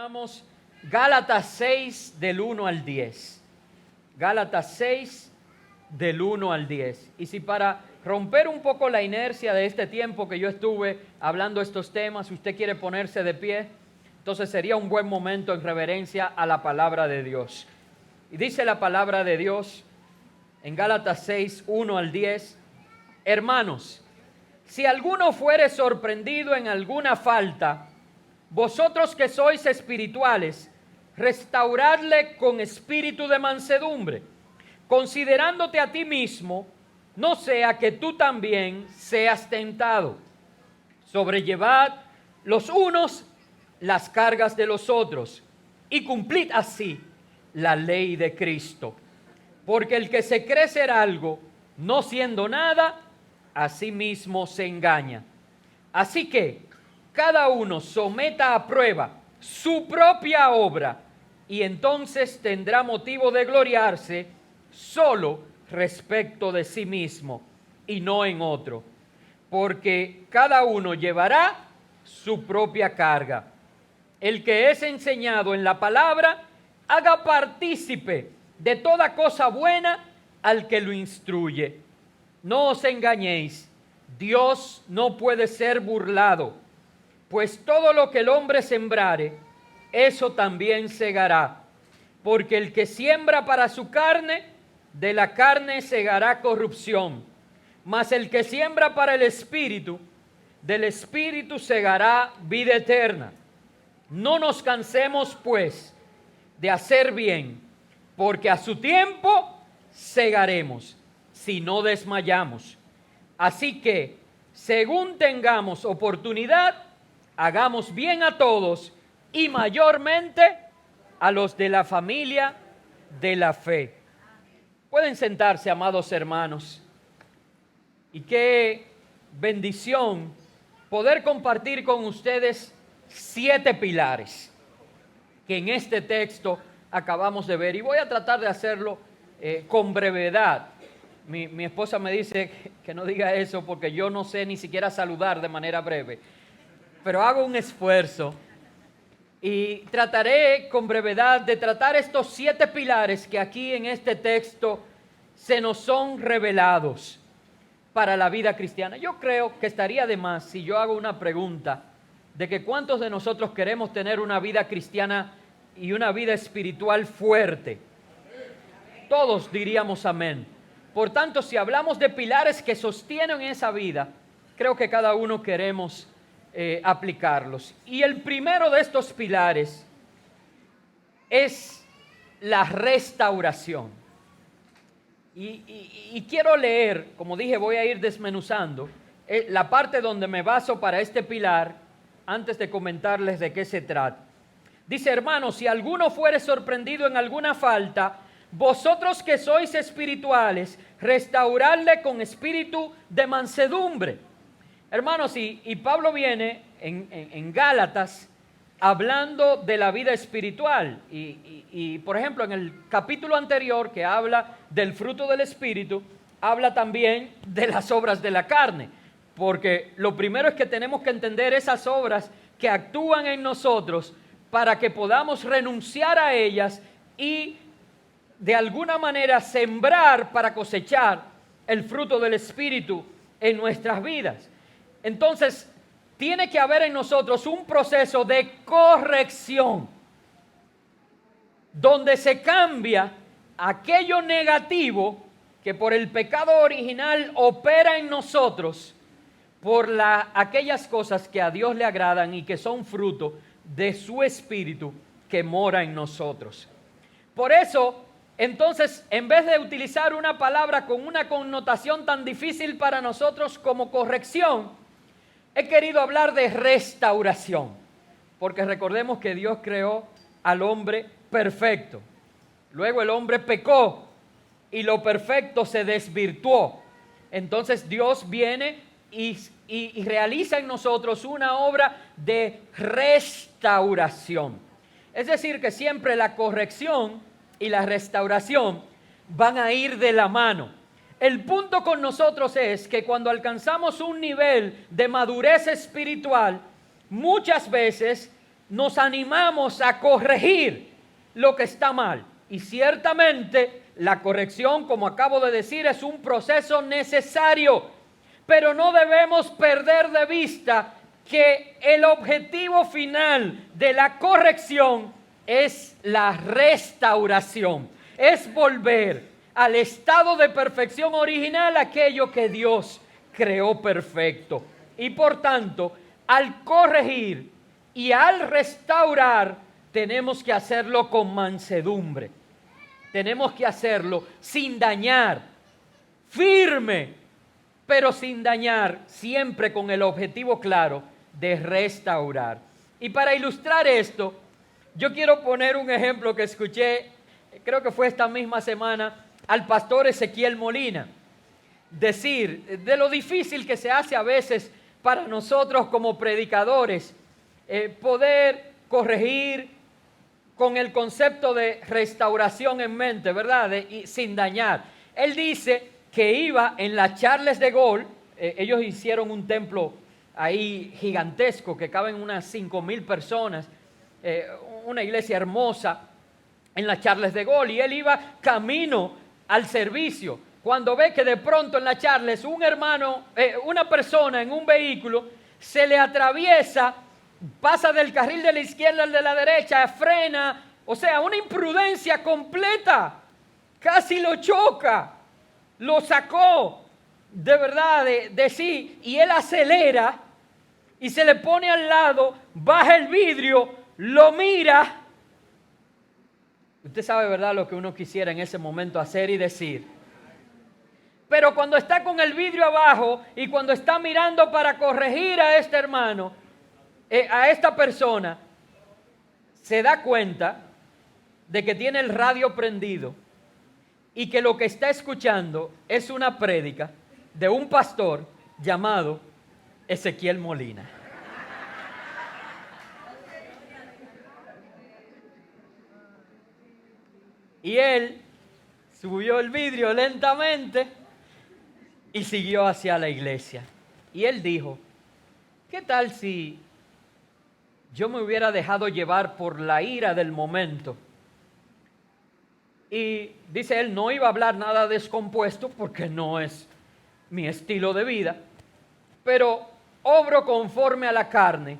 estudiamos Gálatas 6 del 1 al 10. Gálatas 6 del 1 al 10. Y si para romper un poco la inercia de este tiempo que yo estuve hablando estos temas, usted quiere ponerse de pie, entonces sería un buen momento en reverencia a la palabra de Dios. Y dice la palabra de Dios en Gálatas 6, 1 al 10, hermanos, si alguno fuere sorprendido en alguna falta, vosotros que sois espirituales, restauradle con espíritu de mansedumbre, considerándote a ti mismo, no sea que tú también seas tentado. Sobrellevad los unos las cargas de los otros y cumplid así la ley de Cristo. Porque el que se cree ser algo, no siendo nada, a sí mismo se engaña. Así que cada uno someta a prueba su propia obra y entonces tendrá motivo de gloriarse solo respecto de sí mismo y no en otro. Porque cada uno llevará su propia carga. El que es enseñado en la palabra, haga partícipe de toda cosa buena al que lo instruye. No os engañéis, Dios no puede ser burlado, pues todo lo que el hombre sembrare, eso también segará. Porque el que siembra para su carne, de la carne segará corrupción. Mas el que siembra para el Espíritu, del Espíritu segará vida eterna. No nos cansemos, pues, de hacer bien, porque a su tiempo segaremos, si no desmayamos. Así que, según tengamos oportunidad, hagamos bien a todos y mayormente a los de la familia de la fe. Pueden sentarse, amados hermanos. Y qué bendición poder compartir con ustedes 7 pilares que en este texto acabamos de ver. Y voy a tratar de hacerlo con brevedad. Mi esposa me dice que no diga eso porque yo no sé ni siquiera saludar de manera breve. Pero hago un esfuerzo y trataré con brevedad de tratar estos 7 pilares que aquí en este texto se nos son revelados para la vida cristiana. Yo creo que estaría de más si yo hago una pregunta de que cuántos de nosotros queremos tener una vida cristiana y una vida espiritual fuerte. Todos diríamos amén. Por tanto, si hablamos de pilares que sostienen esa vida, creo que cada uno queremos aplicarlos. Y el primero de estos pilares es la restauración. Y quiero leer, como dije, voy a ir desmenuzando la parte donde me baso para este pilar antes de comentarles de qué se trata. Dice, hermanos, si alguno fuere sorprendido en alguna falta, vosotros que sois espirituales, restauradle con espíritu de mansedumbre. Hermanos, y Pablo viene en Gálatas hablando de la vida espiritual. Y, por ejemplo, en el capítulo anterior que habla del fruto del Espíritu, habla también de las obras de la carne. Porque lo primero es que tenemos que entender esas obras que actúan en nosotros para que podamos renunciar a ellas y de alguna manera sembrar para cosechar el fruto del Espíritu en nuestras vidas. Entonces, tiene que haber en nosotros un proceso de corrección, donde se cambia aquello negativo que por el pecado original opera en nosotros, por aquellas cosas que a Dios le agradan y que son fruto de su Espíritu que mora en nosotros. Por eso, entonces, en vez de utilizar una palabra con una connotación tan difícil para nosotros como corrección, he querido hablar de restauración, porque recordemos que Dios creó al hombre perfecto. Luego el hombre pecó y lo perfecto se desvirtuó. Entonces Dios viene y realiza en nosotros una obra de restauración. Es decir, que siempre la corrección y la restauración van a ir de la mano. El punto con nosotros es que cuando alcanzamos un nivel de madurez espiritual, muchas veces nos animamos a corregir lo que está mal. Y ciertamente la corrección, como acabo de decir, es un proceso necesario, pero no debemos perder de vista que el objetivo final de la corrección es la restauración, es volver al estado de perfección original aquello que Dios creó perfecto. Y por tanto, al corregir y al restaurar, tenemos que hacerlo con mansedumbre. Tenemos que hacerlo sin dañar, firme, pero sin dañar, siempre con el objetivo claro de restaurar. Y para ilustrar esto, yo quiero poner un ejemplo que escuché, creo que fue esta misma semana, al pastor Ezequiel Molina, decir de lo difícil que se hace a veces para nosotros como predicadores, poder corregir con el concepto de restauración en mente, ¿verdad? Y sin dañar. Él dice que iba en la Charles de Gaulle, ellos hicieron un templo ahí gigantesco que caben unas 5,000 personas, una iglesia hermosa en la Charles de Gaulle, y él iba camino al servicio, cuando ve que de pronto en la Charles un hermano, una persona en un vehículo se le atraviesa, pasa del carril de la izquierda al de la derecha, frena, o sea, una imprudencia completa, casi lo choca, lo sacó de verdad de sí, y él acelera y se le pone al lado, baja el vidrio, lo mira. Usted sabe, ¿verdad?, lo que uno quisiera en ese momento hacer y decir. Pero cuando está con el vidrio abajo y cuando está mirando para corregir a este hermano, a esta persona, se da cuenta de que tiene el radio prendido y que lo que está escuchando es una prédica de un pastor llamado Ezequiel Molina. Y él subió el vidrio lentamente y siguió hacia la iglesia. Y él dijo, ¿qué tal si yo me hubiera dejado llevar por la ira del momento? Y dice él, no iba a hablar nada descompuesto porque no es mi estilo de vida, pero obro conforme a la carne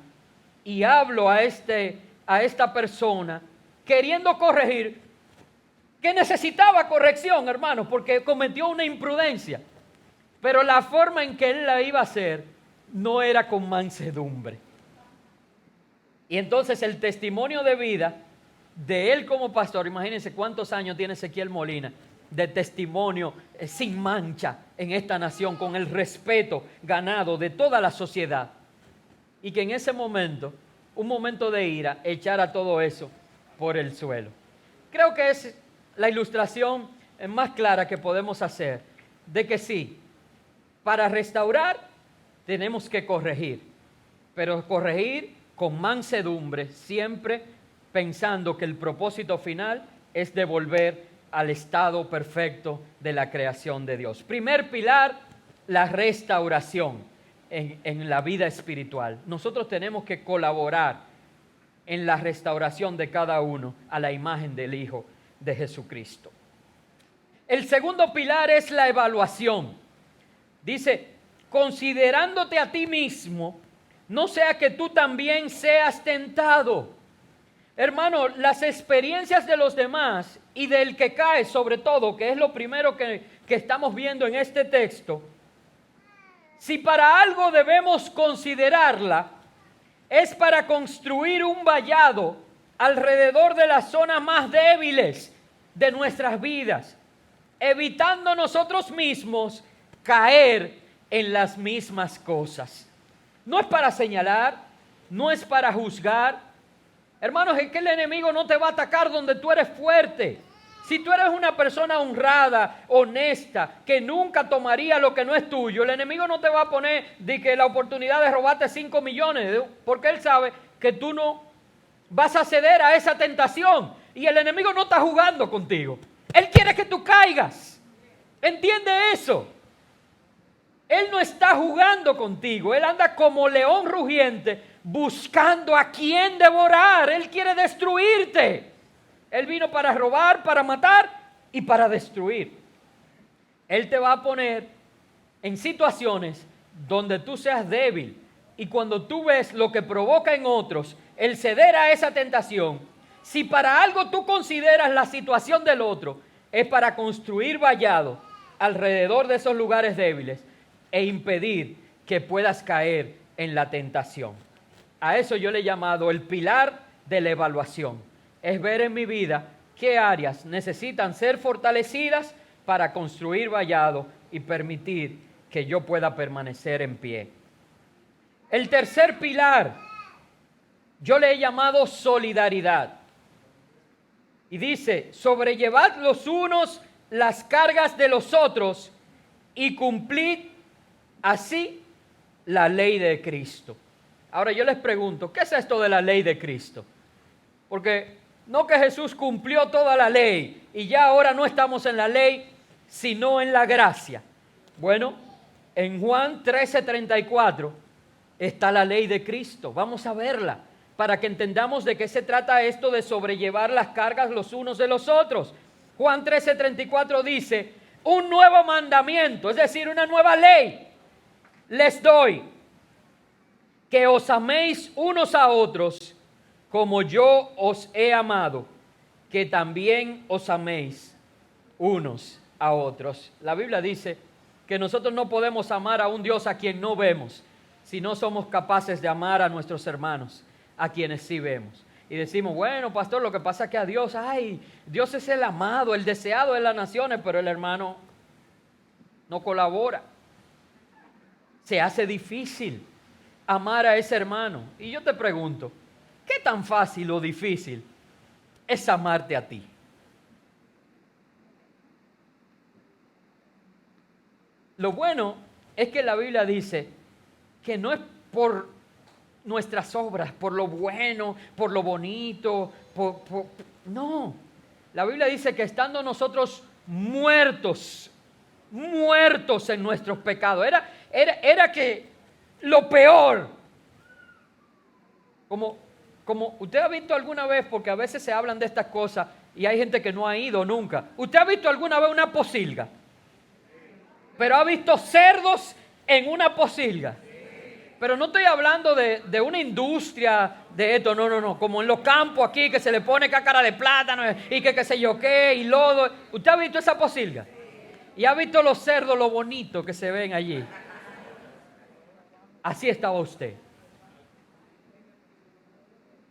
y hablo a esta persona queriendo corregir, que necesitaba corrección, hermanos, porque cometió una imprudencia. Pero la forma en que él la iba a hacer no era con mansedumbre. Y entonces el testimonio de vida de él como pastor, imagínense cuántos años tiene Ezequiel Molina, de testimonio sin mancha en esta nación, con el respeto ganado de toda la sociedad. Y que en ese momento, un momento de ira, echara todo eso por el suelo. Creo que es la ilustración más clara que podemos hacer de que sí, para restaurar tenemos que corregir, pero corregir con mansedumbre, siempre pensando que el propósito final es devolver al estado perfecto de la creación de Dios. Primer pilar, la restauración en la vida espiritual. Nosotros tenemos que colaborar en la restauración de cada uno a la imagen del Hijo de Jesucristo. El segundo pilar es la evaluación. Dice, considerándote a ti mismo, no sea que tú también seas tentado. Hermano, las experiencias de los demás y del que cae sobre todo, que es lo primero que estamos viendo en este texto, si para algo debemos considerarla, es para construir un vallado alrededor de las zonas más débiles de nuestras vidas, evitando nosotros mismos caer en las mismas cosas. No es para señalar, no es para juzgar. Hermanos, es que el enemigo no te va a atacar donde tú eres fuerte. Si tú eres una persona honrada, honesta, que nunca tomaría lo que no es tuyo, el enemigo no te va a poner de que la oportunidad de robarte 5 millones, porque él sabe que tú no vas a ceder a esa tentación. Y el enemigo no está jugando contigo. Él quiere que tú caigas. ¿Entiende eso? Él no está jugando contigo. Él anda como león rugiente buscando a quién devorar. Él quiere destruirte. Él vino para robar, para matar y para destruir. Él te va a poner en situaciones donde tú seas débil. Y cuando tú ves lo que provoca en otros el ceder a esa tentación, si para algo tú consideras la situación del otro, es para construir vallado alrededor de esos lugares débiles e impedir que puedas caer en la tentación. A eso yo le he llamado el pilar de la evaluación. Es ver en mi vida qué áreas necesitan ser fortalecidas para construir vallado y permitir que yo pueda permanecer en pie. El tercer pilar, yo le he llamado solidaridad. Y dice, sobrellevad los unos las cargas de los otros y cumplid así la ley de Cristo. Ahora yo les pregunto, ¿qué es esto de la ley de Cristo? Porque no que Jesús cumplió toda la ley y ya ahora no estamos en la ley, sino en la gracia. Bueno, en Juan 13:34 está la ley de Cristo. Vamos a verla para que entendamos de qué se trata esto de sobrellevar las cargas los unos de los otros. Juan 13:34 dice, un nuevo mandamiento, es decir, una nueva ley, les doy, que os améis unos a otros como yo os he amado, que también os améis unos a otros. La Biblia dice que nosotros no podemos amar a un Dios a quien no vemos, si no somos capaces de amar a nuestros hermanos, a quienes sí vemos. Y decimos, bueno, pastor, lo que pasa es que a Dios, Dios es el amado, el deseado de las naciones, pero el hermano no colabora. Se hace difícil amar a ese hermano. Y yo te pregunto, ¿qué tan fácil o difícil es amarte a ti? Lo bueno es que la Biblia dice que no es por nuestras obras, por lo bueno, por lo bonito, no. La Biblia dice que estando nosotros muertos en nuestros pecados, era que lo peor, como usted ha visto alguna vez, porque a veces se hablan de estas cosas y hay gente que no ha ido nunca. ¿Usted ha visto alguna vez una posilga? Pero ha visto cerdos en una posilga. Pero no estoy hablando de una industria de esto, no, como en los campos aquí que se le pone cáscara de plátano y que qué sé yo qué y lodo. ¿Usted ha visto esa posilga? Y ha visto los cerdos, lo bonito que se ven allí. Así estaba usted.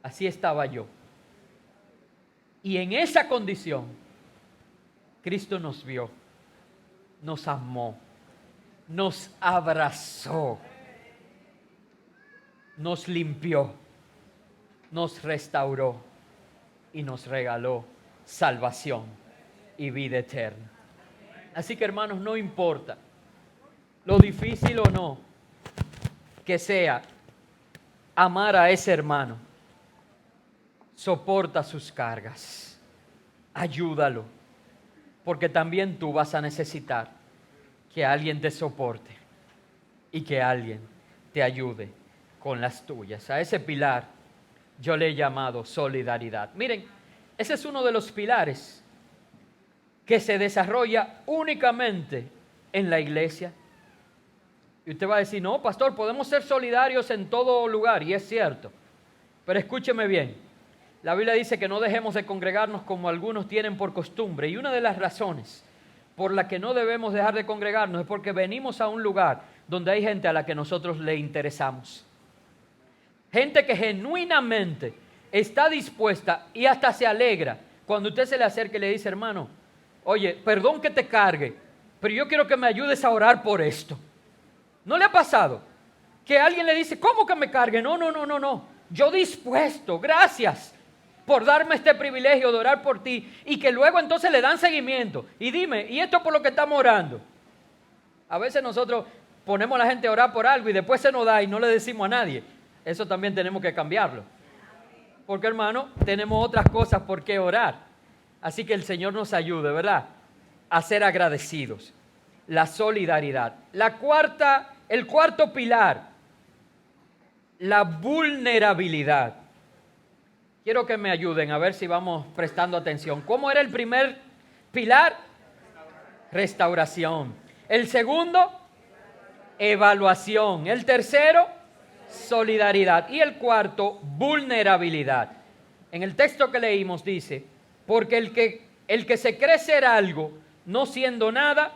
Así estaba yo. Y en esa condición, Cristo nos vio, nos amó, nos abrazó, nos limpió, nos restauró y nos regaló salvación y vida eterna. Así que, hermanos, no importa lo difícil o no que sea amar a ese hermano, soporta sus cargas, ayúdalo, porque también tú vas a necesitar que alguien te soporte y que alguien te ayude con las tuyas. A ese pilar yo le he llamado solidaridad. Miren, ese es uno de los pilares que se desarrolla únicamente en la iglesia. Y usted va a decir, no, pastor, podemos ser solidarios en todo lugar, y es cierto. Pero escúcheme bien, la Biblia dice que no dejemos de congregarnos como algunos tienen por costumbre. Y una de las razones por la que no debemos dejar de congregarnos es porque venimos a un lugar donde hay gente a la que nosotros le interesamos. Gente que genuinamente está dispuesta y hasta se alegra cuando usted se le acerca y le dice, hermano, oye, perdón que te cargue, pero yo quiero que me ayudes a orar por esto. ¿No le ha pasado que alguien le dice, ¿cómo que me cargue? No. Yo dispuesto, gracias por darme este privilegio de orar por ti, y que luego entonces le dan seguimiento. Y dime, ¿y esto por lo que estamos orando? A veces nosotros ponemos a la gente a orar por algo y después se nos da y no le decimos a nadie. Eso también tenemos que cambiarlo. Porque, hermano, tenemos otras cosas por qué orar. Así que el Señor nos ayude, ¿verdad?, a ser agradecidos. La solidaridad. El cuarto pilar la vulnerabilidad. Quiero que me ayuden a ver si vamos prestando atención. ¿Cómo era el primer pilar? Restauración. El segundo, evaluación. El tercero, solidaridad. Y el cuarto, vulnerabilidad. En el texto que leímos dice, porque el que se cree ser algo, no siendo nada,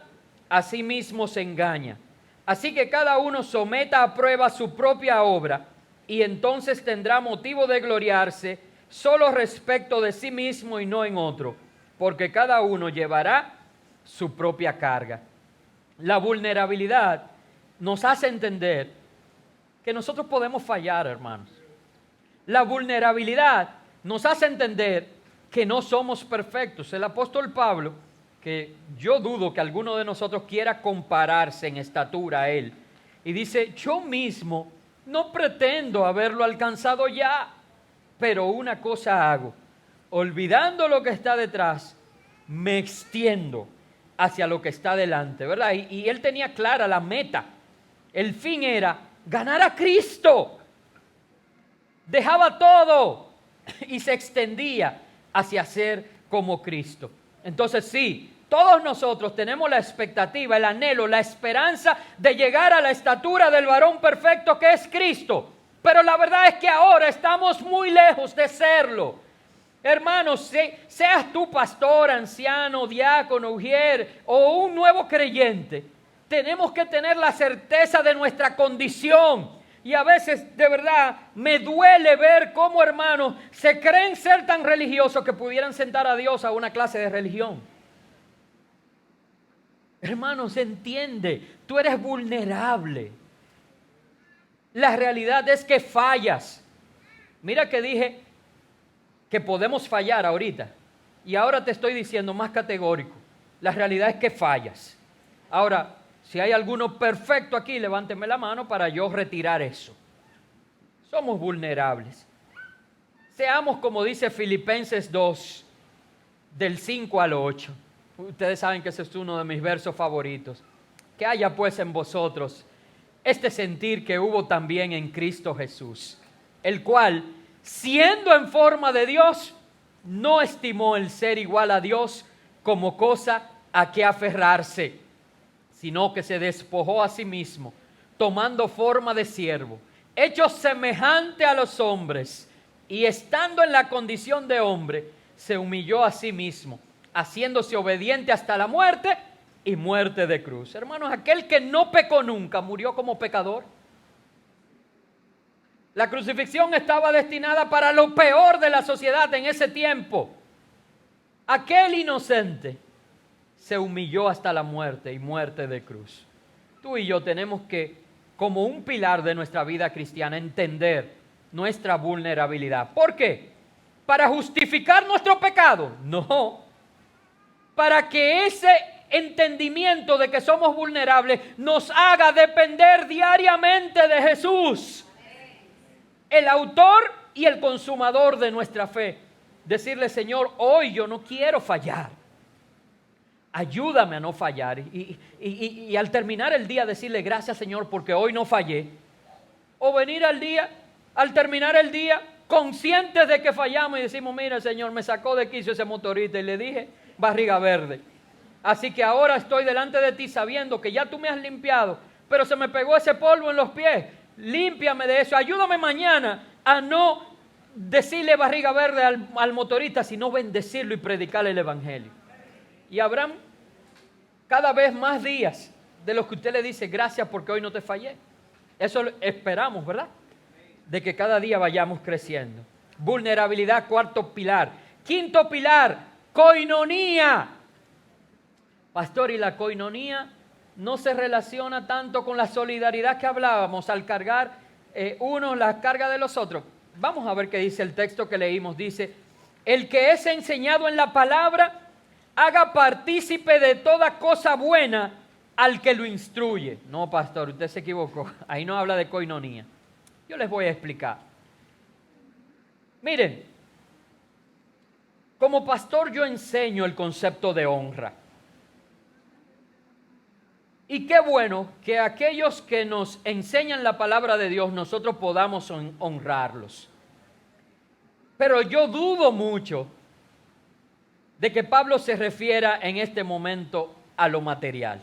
a sí mismo se engaña. Así que cada uno someta a prueba su propia obra y entonces tendrá motivo de gloriarse solo respecto de sí mismo y no en otro, porque cada uno llevará su propia carga. La vulnerabilidad nos hace entender que nosotros podemos fallar, hermanos. La vulnerabilidad nos hace entender que no somos perfectos. El apóstol Pablo, que yo dudo que alguno de nosotros quiera compararse en estatura a él, y dice, yo mismo no pretendo haberlo alcanzado ya, pero una cosa hago, olvidando lo que está detrás, me extiendo hacia lo que está delante, ¿verdad? Y él tenía clara la meta. El fin era ganar a Cristo. Dejaba todo y se extendía hacia ser como Cristo. Entonces sí, todos nosotros tenemos la expectativa, el anhelo, la esperanza de llegar a la estatura del varón perfecto que es Cristo. Pero la verdad es que ahora estamos muy lejos de serlo. Hermanos, seas tú pastor, anciano, diácono, ujier o un nuevo creyente, tenemos que tener la certeza de nuestra condición. Y a veces, de verdad, me duele ver cómo hermanos se creen ser tan religiosos que pudieran sentar a Dios a una clase de religión. Hermanos, entiende, tú eres vulnerable. La realidad es que fallas. Mira que dije que podemos fallar ahorita. Y ahora te estoy diciendo más categórico. La realidad es que fallas. Ahora, si hay alguno perfecto aquí, levánteme la mano para yo retirar eso. Somos vulnerables. Seamos como dice Filipenses 2, del 5 al 8. Ustedes saben que ese es uno de mis versos favoritos. Que haya pues en vosotros este sentir que hubo también en Cristo Jesús, el cual, siendo en forma de Dios, no estimó el ser igual a Dios como cosa a que aferrarse, sino que se despojó a sí mismo, tomando forma de siervo, hecho semejante a los hombres, y estando en la condición de hombre, se humilló a sí mismo, haciéndose obediente hasta la muerte y muerte de cruz. Hermanos, aquel que no pecó nunca murió como pecador. La crucifixión estaba destinada para lo peor de la sociedad en ese tiempo. Aquel inocente se humilló hasta la muerte y muerte de cruz. Tú y yo tenemos que, como un pilar de nuestra vida cristiana, entender nuestra vulnerabilidad. ¿Por qué? ¿Para justificar nuestro pecado? No. Para que ese entendimiento de que somos vulnerables nos haga depender diariamente de Jesús, el autor y el consumador de nuestra fe. Decirle, Señor, hoy yo no quiero fallar. Ayúdame a no fallar. Y al terminar el día decirle, gracias, Señor, porque hoy no fallé. O venir al terminar el día, conscientes de que fallamos y decimos, mira, Señor, me sacó de quicio ese motorista y le dije, barriga verde. Así que ahora estoy delante de ti sabiendo que ya tú me has limpiado, pero se me pegó ese polvo en los pies. Límpiame de eso. Ayúdame mañana a no decirle barriga verde al motorista, sino bendecirlo y predicarle el evangelio. Y habrán cada vez más días de los que usted le dice gracias porque hoy no te fallé. Eso esperamos, ¿verdad? De que cada día vayamos creciendo. Vulnerabilidad, cuarto pilar. Quinto pilar, coinonía. Pastor, y la coinonía no se relaciona tanto con la solidaridad que hablábamos al cargar unos la carga de los otros. Vamos a ver qué dice el texto que leímos. Dice, el que es enseñado en la palabra, haga partícipe de toda cosa buena al que lo instruye. No, pastor, usted se equivocó. Ahí no habla de coinonía. Yo les voy a explicar. Miren, como pastor yo enseño el concepto de honra. Y qué bueno que aquellos que nos enseñan la palabra de Dios, nosotros podamos honrarlos. Pero yo dudo mucho de que Pablo se refiera en este momento a lo material.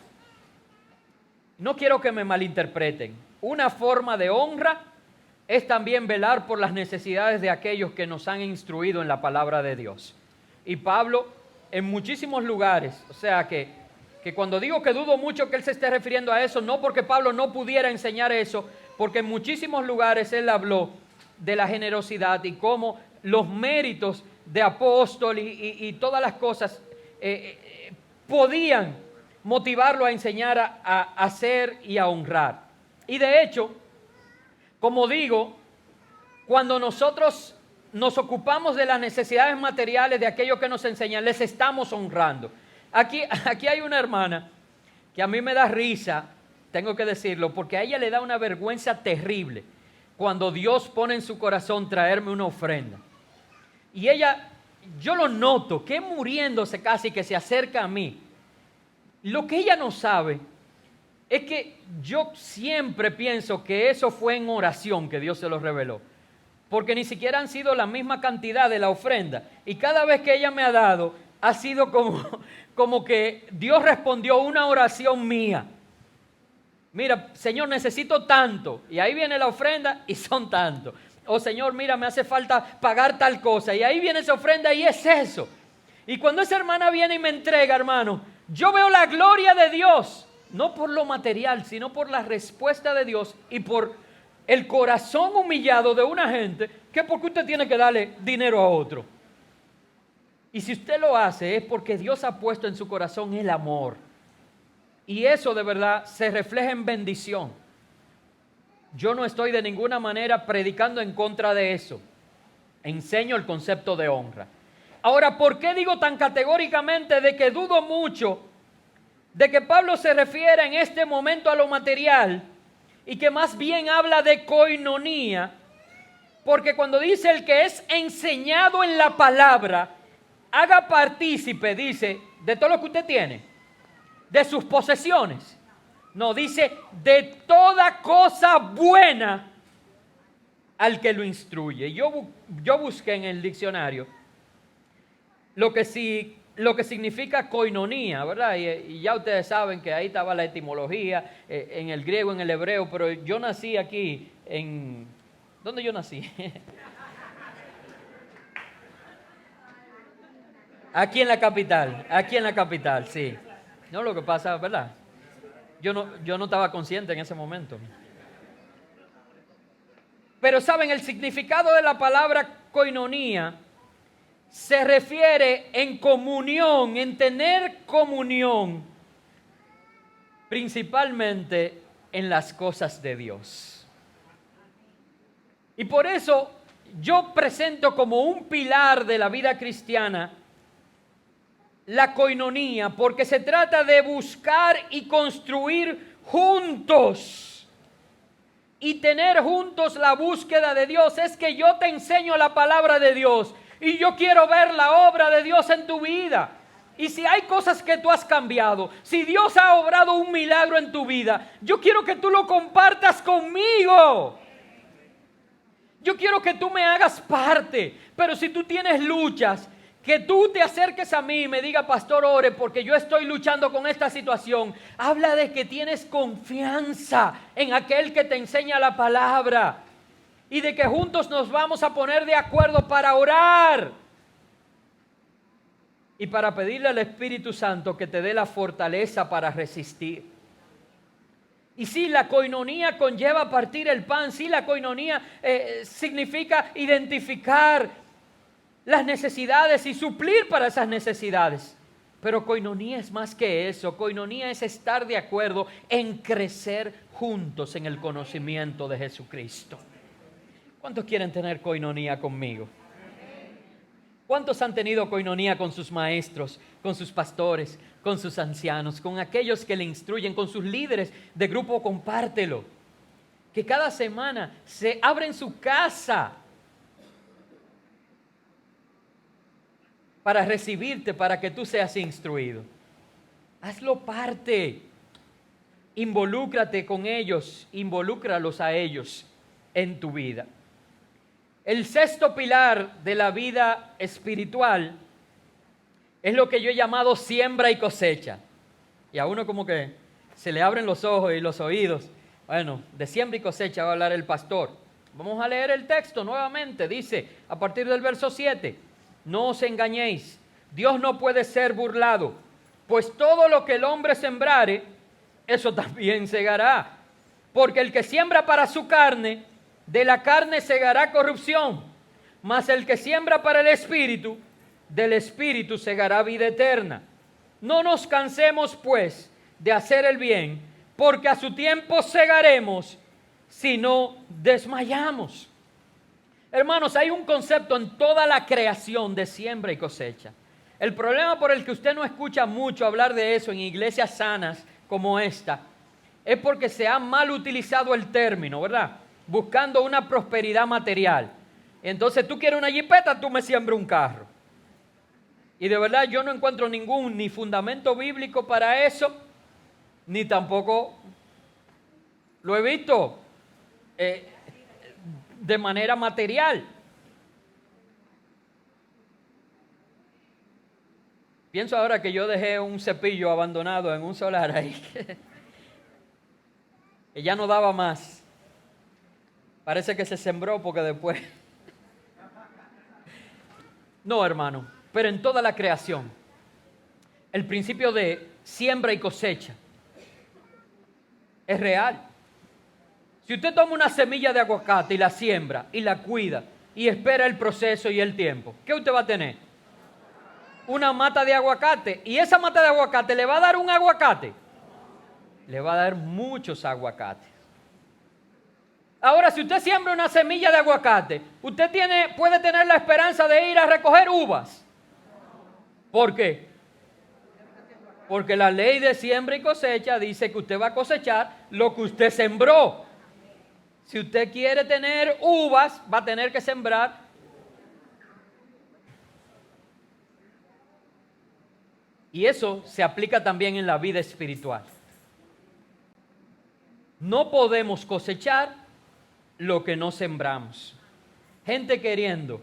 No quiero que me malinterpreten. Una forma de honra es también velar por las necesidades de aquellos que nos han instruido en la palabra de Dios. Y Pablo, en muchísimos lugares, o sea que cuando digo que dudo mucho que él se esté refiriendo a eso, no porque Pablo no pudiera enseñar eso, porque en muchísimos lugares él habló de la generosidad y cómo los méritos de apóstol y todas las cosas podían motivarlo a enseñar a hacer y a honrar. Y de hecho, como digo, cuando nosotros nos ocupamos de las necesidades materiales de aquellos que nos enseñan, les estamos honrando. Aquí hay una hermana que a mí me da risa, tengo que decirlo, porque a ella le da una vergüenza terrible cuando Dios pone en su corazón traerme una ofrenda. Y ella, yo lo noto, que muriéndose casi, que se acerca a mí. Lo que ella no sabe es que yo siempre pienso que eso fue en oración que Dios se lo reveló. Porque ni siquiera han sido la misma cantidad de la ofrenda. Y cada vez que ella me ha dado, ha sido como que Dios respondió una oración mía. Mira, Señor, necesito tanto. Y ahí viene la ofrenda y son tanto. O Señor, mira, me hace falta pagar tal cosa. Y ahí viene esa ofrenda y es eso. Y cuando esa hermana viene y me entrega, hermano, yo veo la gloria de Dios. No por lo material, sino por la respuesta de Dios y por el corazón humillado de una gente que porque usted tiene que darle dinero a otro. Y si usted lo hace es porque Dios ha puesto en su corazón el amor. Y eso de verdad se refleja en bendición. Yo no estoy de ninguna manera predicando en contra de eso. Enseño el concepto de honra. Ahora, ¿por qué digo tan categóricamente de que dudo mucho de que Pablo se refiera en este momento a lo material y que más bien habla de coinonía? Porque cuando dice el que es enseñado en la palabra, haga partícipe, dice, de todo lo que usted tiene, de sus posesiones. No, dice, de toda cosa buena al que lo instruye. Yo busqué en el diccionario lo que significa coinonía, ¿verdad? Y ya ustedes saben que ahí estaba la etimología, en el griego, en el hebreo, pero yo nací aquí en... ¿Dónde yo nací? Aquí en la capital, sí. No, lo que pasa, ¿verdad? Yo no estaba consciente en ese momento. Pero saben, el significado de la palabra coinonía se refiere en comunión, en tener comunión, principalmente en las cosas de Dios. Y por eso yo presento como un pilar de la vida cristiana la coinonía, porque se trata de buscar y construir juntos y tener juntos la búsqueda de Dios. Es que yo te enseño la palabra de Dios y yo quiero ver la obra de Dios en tu vida. Y si hay cosas que tú has cambiado, si Dios ha obrado un milagro en tu vida, yo quiero que tú lo compartas conmigo. Yo quiero que tú me hagas parte. Pero si tú tienes luchas, que tú te acerques a mí y me diga, pastor, ore porque yo estoy luchando con esta situación. Habla de que tienes confianza en aquel que te enseña la palabra y de que juntos nos vamos a poner de acuerdo para orar y para pedirle al Espíritu Santo que te dé la fortaleza para resistir. Y sí, la coinonía conlleva partir el pan. Sí, la coinonía significa identificar las necesidades y suplir para esas necesidades. Pero coinonía es más que eso. Coinonía es estar de acuerdo en crecer juntos en el conocimiento de Jesucristo. ¿Cuántos quieren tener coinonía conmigo? ¿Cuántos han tenido coinonía con sus maestros, con sus pastores, con sus ancianos, con aquellos que le instruyen, con sus líderes de grupo? Compártelo. Que cada semana se abren su casa para recibirte, para que tú seas instruido. Hazlo parte. involúcrate con ellos, involúcralos a ellos en tu vida. El sexto pilar de la vida espiritual es lo que yo he llamado siembra y cosecha. Y a uno como que se le abren los ojos y los oídos. Bueno, de siembra y cosecha va a hablar el pastor. Vamos a leer el texto nuevamente. Dice, a partir del verso 7, no os engañéis, Dios no puede ser burlado, pues todo lo que el hombre sembrare, eso también segará. Porque el que siembra para su carne, de la carne segará corrupción, mas el que siembra para el Espíritu, del Espíritu segará vida eterna. No nos cansemos, pues, de hacer el bien, porque a su tiempo segaremos si no desmayamos. Hermanos, hay un concepto en toda la creación de siembra y cosecha. El problema por el que usted no escucha mucho hablar de eso en iglesias sanas como esta, es porque se ha mal utilizado el término, ¿verdad? Buscando una prosperidad material. Entonces tú quieres una jipeta, tú me siembras un carro. Y de verdad yo no encuentro ningún ni fundamento bíblico para eso, ni tampoco lo he visto de manera material. Pienso ahora que yo dejé un cepillo abandonado en un solar ahí, que ya no daba más. Parece que se sembró porque después... No, hermano, pero en toda la creación, el principio de siembra y cosecha es real. Si usted toma una semilla de aguacate y la siembra y la cuida y espera el proceso y el tiempo, ¿qué usted va a tener? Una mata de aguacate. ¿Y esa mata de aguacate le va a dar un aguacate? Le va a dar muchos aguacates. Ahora, si usted siembra una semilla de aguacate, usted puede tener la esperanza de ir a recoger uvas. ¿Por qué? Porque la ley de siembra y cosecha dice que usted va a cosechar lo que usted sembró. Si usted quiere tener uvas, va a tener que sembrar. Y eso se aplica también en la vida espiritual. No podemos cosechar lo que no sembramos. Gente queriendo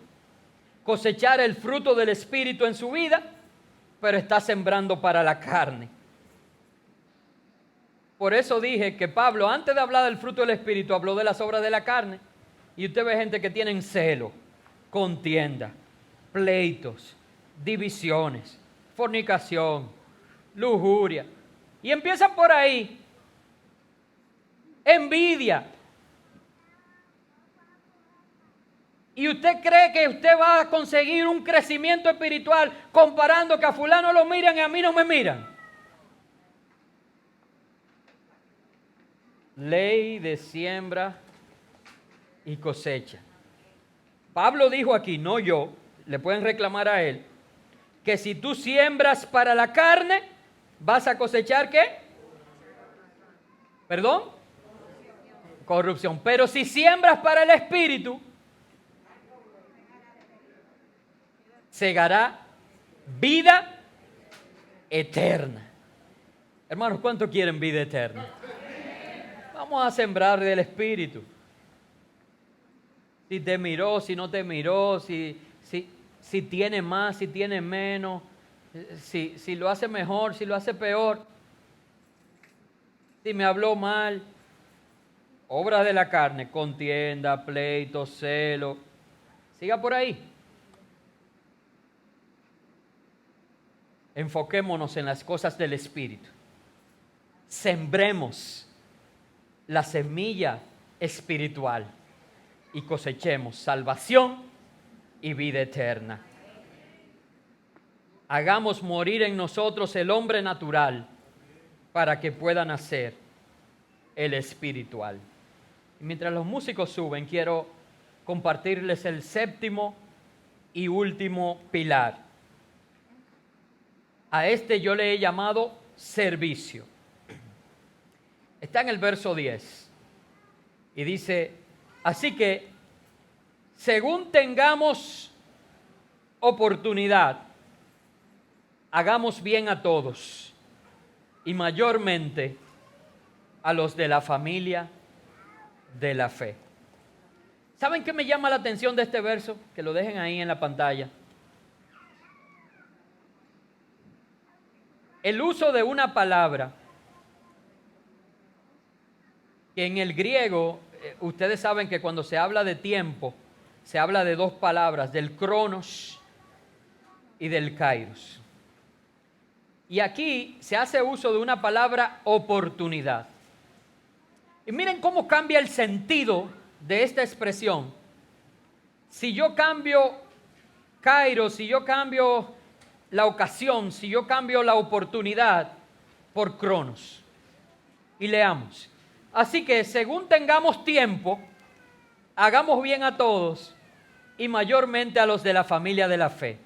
cosechar el fruto del Espíritu en su vida, pero está sembrando para la carne. Por eso dije que Pablo, antes de hablar del fruto del Espíritu, habló de las obras de la carne. Y usted ve gente que tienen celo, contienda, pleitos, divisiones, fornicación, lujuria. Y empiezan por ahí. Envidia. Y usted cree que usted va a conseguir un crecimiento espiritual comparando que a fulano lo miran y a mí no me miran. Ley de siembra y cosecha. Pablo dijo aquí, no yo, le pueden reclamar a él, que si tú siembras para la carne, vas a cosechar ¿qué? ¿Perdón? Corrupción. Pero si siembras para el Espíritu, segará vida eterna. Hermanos, ¿cuántos quieren vida eterna? Vamos a sembrar del Espíritu. Si te miró, si no te miró, si tiene más, si tiene menos, si lo hace mejor, si lo hace peor, si me habló mal. Obras de la carne, contienda, pleito, celo. Siga por ahí. Enfoquémonos en las cosas del Espíritu. Sembremos la semilla espiritual y cosechemos salvación y vida eterna. Hagamos morir en nosotros el hombre natural para que pueda nacer el espiritual. Y mientras los músicos suben, quiero compartirles el séptimo y último pilar. A este yo le he llamado servicio. Está en el verso 10 y dice, así que según tengamos oportunidad, hagamos bien a todos y mayormente a los de la familia de la fe. ¿Saben qué me llama la atención de este verso? Que lo dejen ahí en la pantalla. El uso de una palabra que en el griego, ustedes saben que cuando se habla de tiempo, se habla de dos palabras, del cronos y del kairos. Y aquí se hace uso de una palabra oportunidad. Y miren cómo cambia el sentido de esta expresión. Si yo cambio kairos, si yo cambio la ocasión, si yo cambio la oportunidad por cronos. Y leamos. Así que según tengamos tiempo, hagamos bien a todos y mayormente a los de la familia de la fe.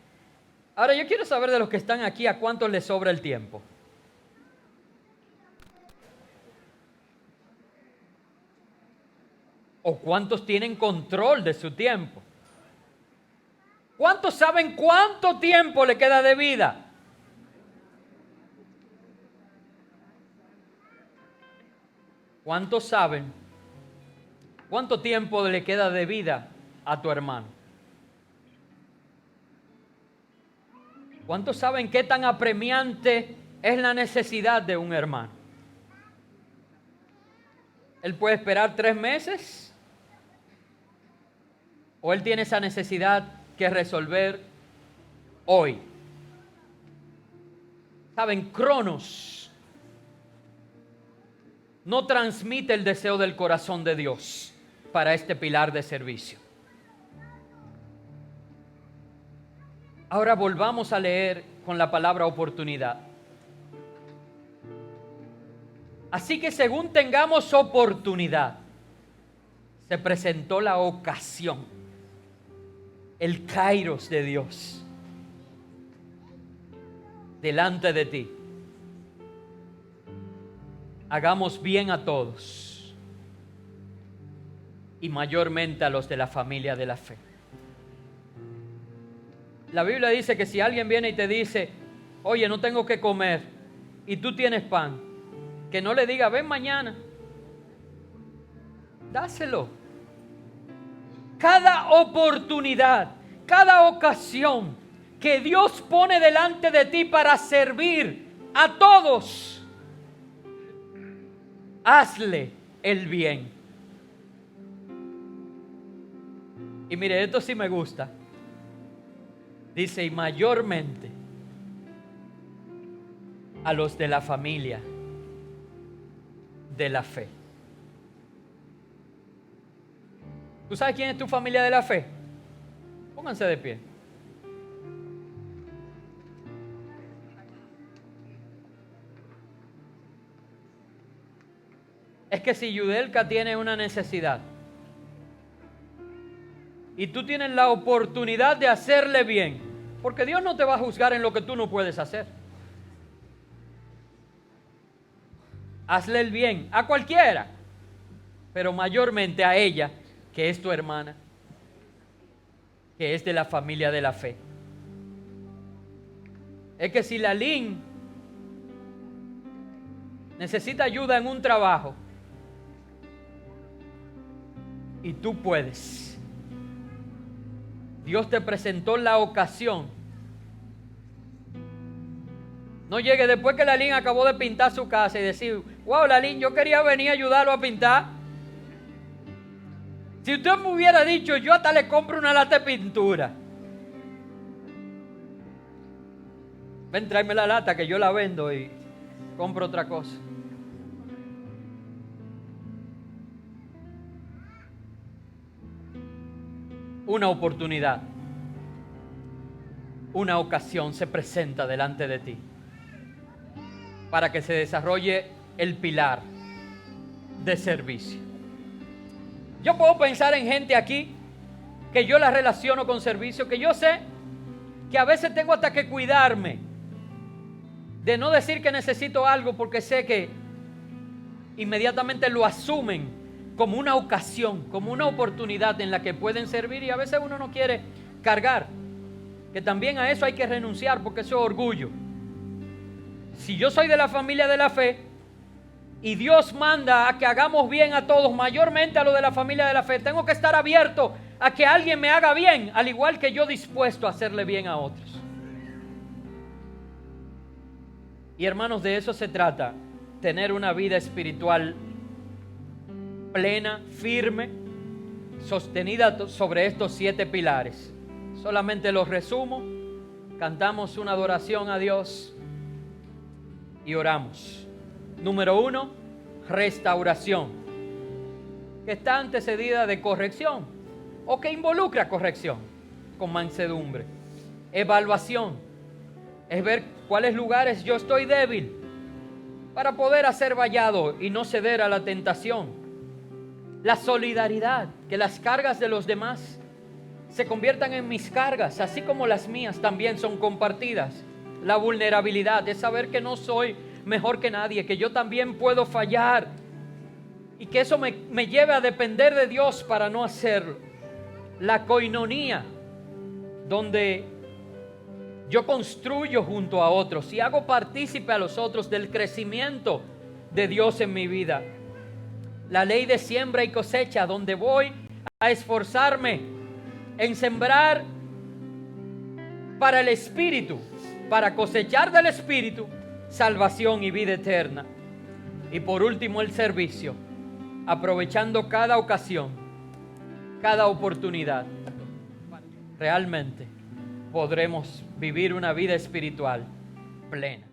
Ahora yo quiero saber de los que están aquí, ¿a cuántos les sobra el tiempo? ¿O cuántos tienen control de su tiempo? ¿Cuántos saben cuánto tiempo le queda de vida? ¿Cuántos saben cuánto tiempo le queda de vida a tu hermano? ¿Cuántos saben qué tan apremiante es la necesidad de un hermano? ¿Él puede esperar 3 meses? ¿O él tiene esa necesidad que resolver hoy? ¿Saben? Cronos no transmite el deseo del corazón de Dios para este pilar de servicio. Ahora volvamos a leer con la palabra oportunidad. Así que según tengamos oportunidad, se presentó la ocasión, el kairos de Dios delante de ti. Hagamos bien a todos y mayormente a los de la familia de la fe. La Biblia dice que si alguien viene y te dice, oye, no tengo que comer, y tú tienes pan, que no le diga, ven mañana. Dáselo. Cada oportunidad, cada ocasión que Dios pone delante de ti para servir a todos, hazle el bien. Y mire, esto sí me gusta. Dice, y mayormente a los de la familia de la fe. ¿Tú sabes quién es tu familia de la fe? Pónganse de pie. Es que si Yudelka tiene una necesidad y tú tienes la oportunidad de hacerle bien, porque Dios no te va a juzgar en lo que tú no puedes hacer. Hazle el bien a cualquiera, pero mayormente a ella, que es tu hermana, que es de la familia de la fe. Es que si la Lin necesita ayuda en un trabajo y tú puedes, Dios te presentó la ocasión. No llegue después que la Lin acabó de pintar su casa y decir, wow, la Lin, yo quería venir a ayudarlo a pintar. Si usted me hubiera dicho, yo hasta le compro una lata de pintura. Ven, tráeme la lata que yo la vendo y compro otra cosa. Una oportunidad, una ocasión se presenta delante de ti para que se desarrolle el pilar de servicio. Yo puedo pensar en gente aquí que yo la relaciono con servicio, que yo sé que a veces tengo hasta que cuidarme de no decir que necesito algo, porque sé que inmediatamente lo asumen como una ocasión, como una oportunidad en la que pueden servir, y a veces uno no quiere cargar, que también a eso hay que renunciar porque eso es orgullo. Si yo soy de la familia de la fe, y Dios manda a que hagamos bien a todos, mayormente a lo de la familia de la fe, tengo que estar abierto a que alguien me haga bien, al igual que yo dispuesto a hacerle bien a otros. Y hermanos, de eso se trata, tener una vida espiritual plena, firme, sostenida sobre estos 7 pilares. Solamente los resumo, cantamos una adoración a Dios y oramos. Número 1, restauración, que está antecedida de corrección o que involucra corrección con mansedumbre. Evaluación, es ver cuáles lugares yo estoy débil para poder hacer vallado y no ceder a la tentación. La solidaridad, que las cargas de los demás se conviertan en mis cargas, así como las mías también son compartidas. La vulnerabilidad es saber que no soy mejor que nadie, que yo también puedo fallar y que eso me lleve a depender de Dios para no hacerlo. La coinonía, donde yo construyo junto a otros y hago partícipe a los otros del crecimiento de Dios en mi vida. La ley de siembra y cosecha, donde voy a esforzarme en sembrar para el Espíritu, para cosechar del Espíritu salvación y vida eterna. Y por último, el servicio, aprovechando cada ocasión, cada oportunidad. Realmente podremos vivir una vida espiritual plena.